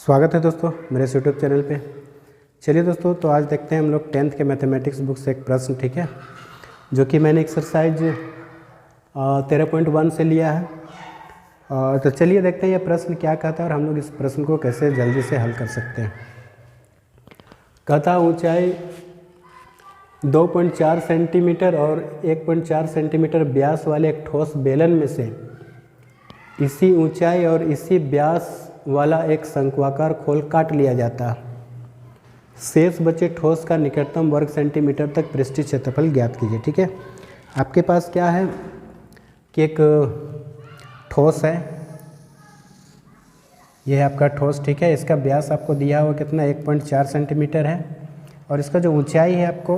स्वागत है दोस्तों मेरे इस यूट्यूब चैनल पे। चलिए दोस्तों, तो आज देखते हैं हम लोग 10th के मैथमेटिक्स बुक से एक प्रश्न, ठीक है, जो कि मैंने एक्सरसाइज 13.1 से लिया है। तो चलिए देखते हैं ये प्रश्न क्या कहता है और हम लोग इस प्रश्न को कैसे जल्दी से हल कर सकते हैं। कहता ऊंचाई 2.4 सेंटीमीटर और 1.4 सेंटीमीटर व्यास वाले एक ठोस बेलन में से इसी ऊंचाई और इसी व्यास वाला एक शंक्वाकार खोल काट लिया जाता। शेष बचे ठोस का निकटतम वर्ग सेंटीमीटर तक पृष्ठीय क्षेत्रफल ज्ञात कीजिए। ठीक है, आपके पास क्या है कि एक ठोस है, यह है आपका ठोस, ठीक है। इसका व्यास आपको दिया हुआ कितना 1.4 सेंटीमीटर है और इसका जो ऊंचाई है आपको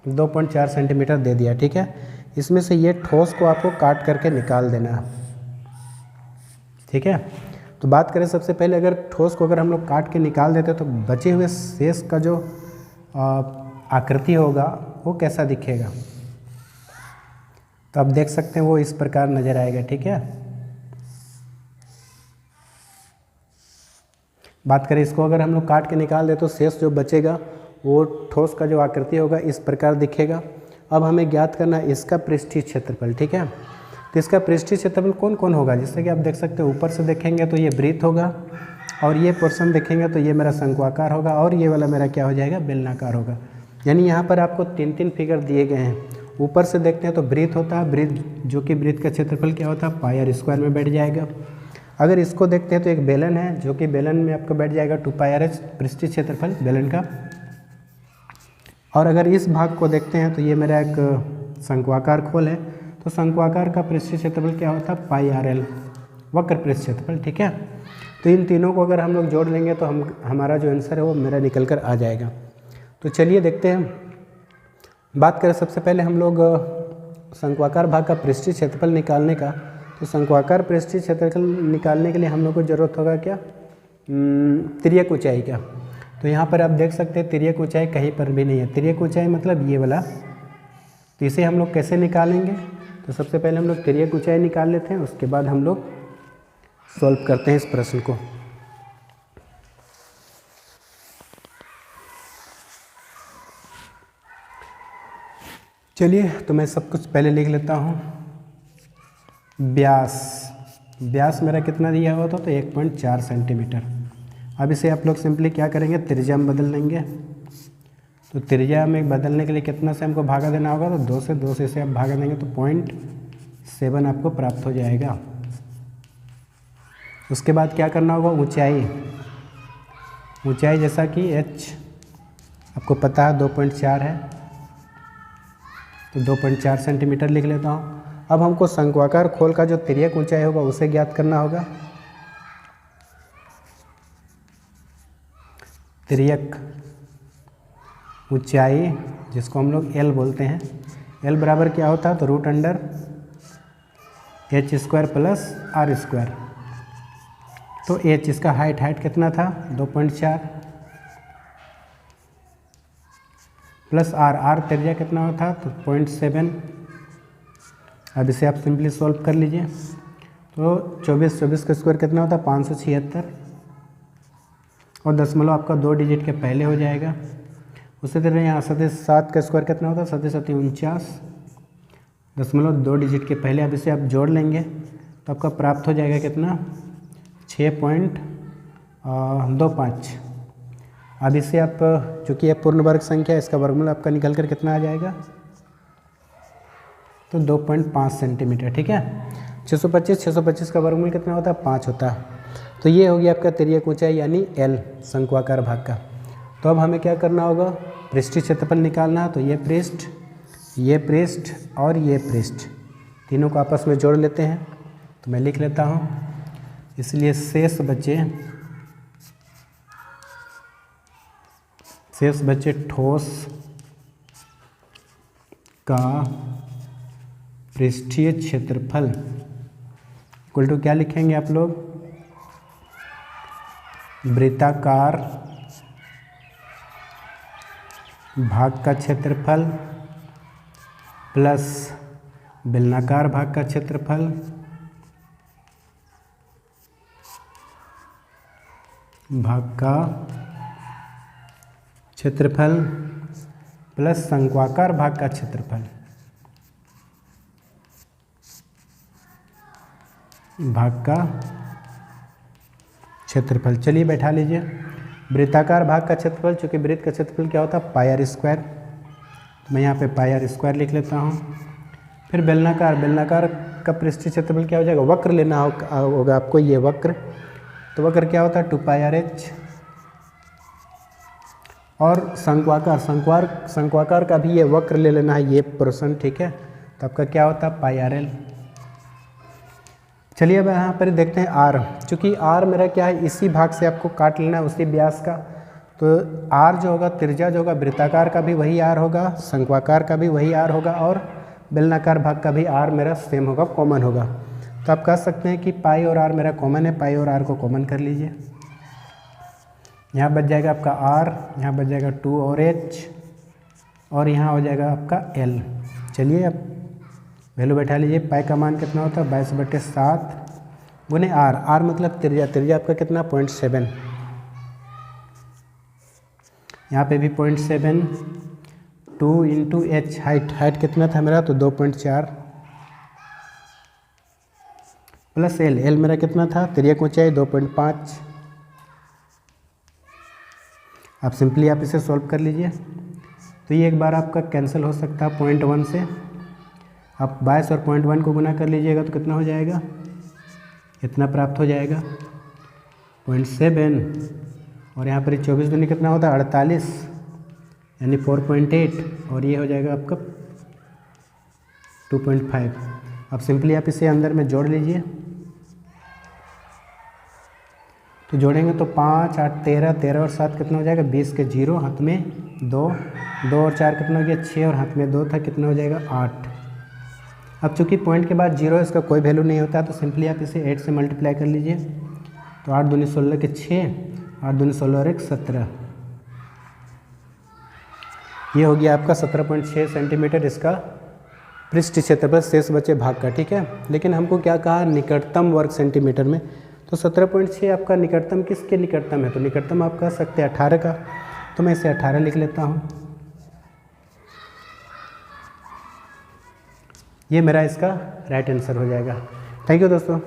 2.4 सेंटीमीटर दे दिया, ठीक है। इसमें से ये ठोस को आपको काट करके निकाल देना है, ठीक है। तो बात करें सबसे पहले, अगर ठोस को अगर हम लोग काट के निकाल देते तो बचे हुए शेष का जो आकृति होगा वो कैसा दिखेगा, तो आप देख सकते हैं वो इस प्रकार नज़र आएगा, ठीक है। बात करें इसको अगर हम लोग काट के निकाल दे तो शेष जो बचेगा वो ठोस का जो आकृति होगा इस प्रकार दिखेगा। अब हमें ज्ञात करना है इसका पृष्ठीय क्षेत्रफल, ठीक है। तो इसका पृष्ठीय क्षेत्रफल कौन कौन होगा, जैसे कि आप देख सकते हैं ऊपर से देखेंगे तो ये वृत्त होगा और ये पोर्शन देखेंगे तो ये मेरा शंक्वाकार होगा और ये वाला मेरा क्या हो जाएगा, बेलनाकार होगा। यानी यहाँ पर आपको तीन तीन फिगर दिए गए हैं। ऊपर से देखते हैं तो वृत्त होता है, वृत्त जो कि वृत्त का क्षेत्रफल क्या होता है, पाई आर स्क्वायर में बैठ जाएगा। अगर इसको देखते हैं तो एक बेलन है जो कि बेलन में आपको बैठ जाएगा 2 पाई आर एच पृष्ठीय क्षेत्रफल बेलन का। और अगर इस भाग को देखते हैं तो ये मेरा एक शंक्वाकार खोल है, तो शंक्वाकार का पृष्ठीय क्षेत्रफल क्या होता है, पाई आर एल वक्र पृष्ठ क्षेत्रफल, ठीक है। तो इन तीनों को अगर हम लोग जोड़ लेंगे तो हमारा जो आंसर है वो मेरा निकल कर आ जाएगा। तो चलिए देखते हैं। बात करें सबसे पहले हम लोग शंक्वाकार भाग का पृष्ठीय क्षेत्रफल निकालने का, तो शंक्वाकार पृष्ठीय क्षेत्रफल निकालने के लिए हम लोग को ज़रूरत होगा क्या, तिर्यक ऊंचाई का। तो यहाँ पर आप देख सकते हैं तिर्यक ऊंचाई कहीं पर भी नहीं है। तिर्यक ऊंचाई मतलब ये वाला, तो इसे हम लोग कैसे निकालेंगे, तो सबसे पहले हम लोग तिर्यक ऊंचाई निकाल लेते हैं, उसके बाद हम लोग सॉल्व करते हैं इस प्रश्न को। चलिए तो मैं सब कुछ पहले लिख लेता हूँ। व्यास मेरा कितना दिया हुआ था, तो 1.4 सेंटीमीटर। अब इसे आप लोग सिंपली क्या करेंगे, त्रिज्या में बदल देंगे। तो त्रिज्या में बदलने के लिए कितना से हमको भागा देना होगा, तो 2 से इसे आप भागा देंगे तो 0.7 आपको प्राप्त हो जाएगा। उसके बाद क्या करना होगा, ऊंचाई जैसा कि h आपको पता है 2.4 है, तो 2.4 सेंटीमीटर लिख लेता हूँ। अब हमको शंक्वाकार खोल का जो तिर्यक ऊंचाई होगा उसे ज्ञात करना होगा। तिर्यक ऊंचाई जिसको हम लोग L बोलते हैं, L बराबर क्या होता है, तो √h² प्लस r²। तो h इसका हाइट कितना था 2.4 प्लस r त्रिज्या कितना होता तो 0.7। अब इसे आप सिंपली सॉल्व कर लीजिए। तो 24 का स्क्वायर कितना होता है 576 और दशमलव आपका 2 डिजिट के पहले हो जाएगा। उसी तरह यहाँ 7 का स्क्वायर कितना होता है 7 दशमलव 2 डिजिट के पहले। अब इसे आप जोड़ लेंगे तो आपका प्राप्त हो जाएगा कितना 6.25। अब इसे आप, चूँकि यह पूर्ण वर्ग संख्या है, इसका वर्गमूल आपका निकल कर कितना आ जाएगा, तो 2.5 सेंटीमीटर, ठीक है। 625 का वर्गमूल कितना होता है 5 होता है। तो ये हो गया आपका तिर्यक ऊंचाई यानी L शंक्वाकार भाग का। तो अब हमें क्या करना होगा, पृष्ठीय क्षेत्रफल निकालना है। तो ये पृष्ठ और ये पृष्ठ तीनों को आपस में जोड़ लेते हैं। तो मैं लिख लेता हूँ, इसलिए शेष बचे ठोस का पृष्ठीय क्षेत्रफल इक्वल टू क्या लिखेंगे आप लोग, वृत्ताकार भाग का क्षेत्रफल प्लस बेलनाकार भाग का क्षेत्रफल भाग का क्षेत्रफल प्लस शंक्वाकार भाग का क्षेत्रफल भाग का क्षेत्रफल। चलिए बैठा लीजिए। वृत्ताकार भाग का क्षेत्रफल, चूँकि वृत्त का क्षेत्रफल क्या होता है पाई आर स्क्वायर, तो मैं यहाँ पे पाई आर स्क्वायर लिख लेता हूँ। फिर बेलनाकार, बेलनाकार का पृष्ठीय क्षेत्रफल क्या हो जाएगा, वक्र लेना होगा आपको, ये वक्र, तो वक्र क्या होता है 2 पाई आर एच। और शंक्वाकार, शंक्वाकार का भी ये वक्र ले लेना है, ये पोर्शन, ठीक है, तो आपका क्या होता है पाई आर एल। चलिए अब यहाँ पर देखते हैं आर, चूँकि आर मेरा क्या है इसी भाग से आपको काट लेना है, उसी व्यास का, तो आर जो होगा त्रिज्या जो होगा वृत्ताकार का भी वही आर होगा, शंक्वाकार का भी वही आर होगा, और बेलनाकार भाग का भी आर मेरा सेम होगा, कॉमन होगा। तो आप कह सकते हैं कि पाई और आर मेरा कॉमन है, पाई और आर को कॉमन कर लीजिए। यहाँ बच जाएगा आपका आर, यहाँ बच जाएगा 2 और एच, और यहाँ हो जाएगा आपका एल। चलिए अब वैल्यू बैठा लीजिए। पाई का मान कितना होता है 22/7 गुने आर, आर मतलब त्रिज्या, त्रिज्या आपका कितना 0.7, यहाँ पे भी 0.7, 2 इंटू एच, हाइट कितना था मेरा, तो 2.4 प्लस एल, एल मेरा कितना था, त्रिज्या की ऊंचाई 2.5। आप सिंपली आप इसे सॉल्व कर लीजिए। तो ये एक बार आपका कैंसिल हो सकता है 0.1 से, आप 22 और 0.1 को गुना कर लीजिएगा तो कितना हो जाएगा, इतना प्राप्त हो जाएगा 0.7, और यहाँ पर 24 दूनी कितना होता है 48, यानी 4.8, और ये हो जाएगा आपका 2.5। अब सिंपली आप इसे अंदर में जोड़ लीजिए, तो जोड़ेंगे तो 5, 8, 13, 13 और 7 कितना हो जाएगा 20 के 0, हाथ में 2, 2 और 4 कितना हो गया 6, और हाथ में 2 था, कितना हो जाएगा 8। अब चूँकि पॉइंट के बाद 0 इसका कोई वैल्यू नहीं होता, तो सिंपली आप इसे 8 से मल्टीप्लाई कर लीजिए, तो 8 दूनी 16 के 6, 8 दूनी 16 और 1 17, ये हो गया आपका 17.6 सेंटीमीटर इसका पृष्ठ क्षेत्रफल शेष बचे भाग का, ठीक है। लेकिन हमको क्या कहा निकटतम वर्ग सेंटीमीटर में, तो 17.6 आपका निकटतम किसके निकटतम है, तो निकटतम आप कह सकते हैं 18 का, तो मैं इसे 18 लिख लेता हूँ। ये मेरा इसका राइट आंसर हो जाएगा। थैंक यू दोस्तों।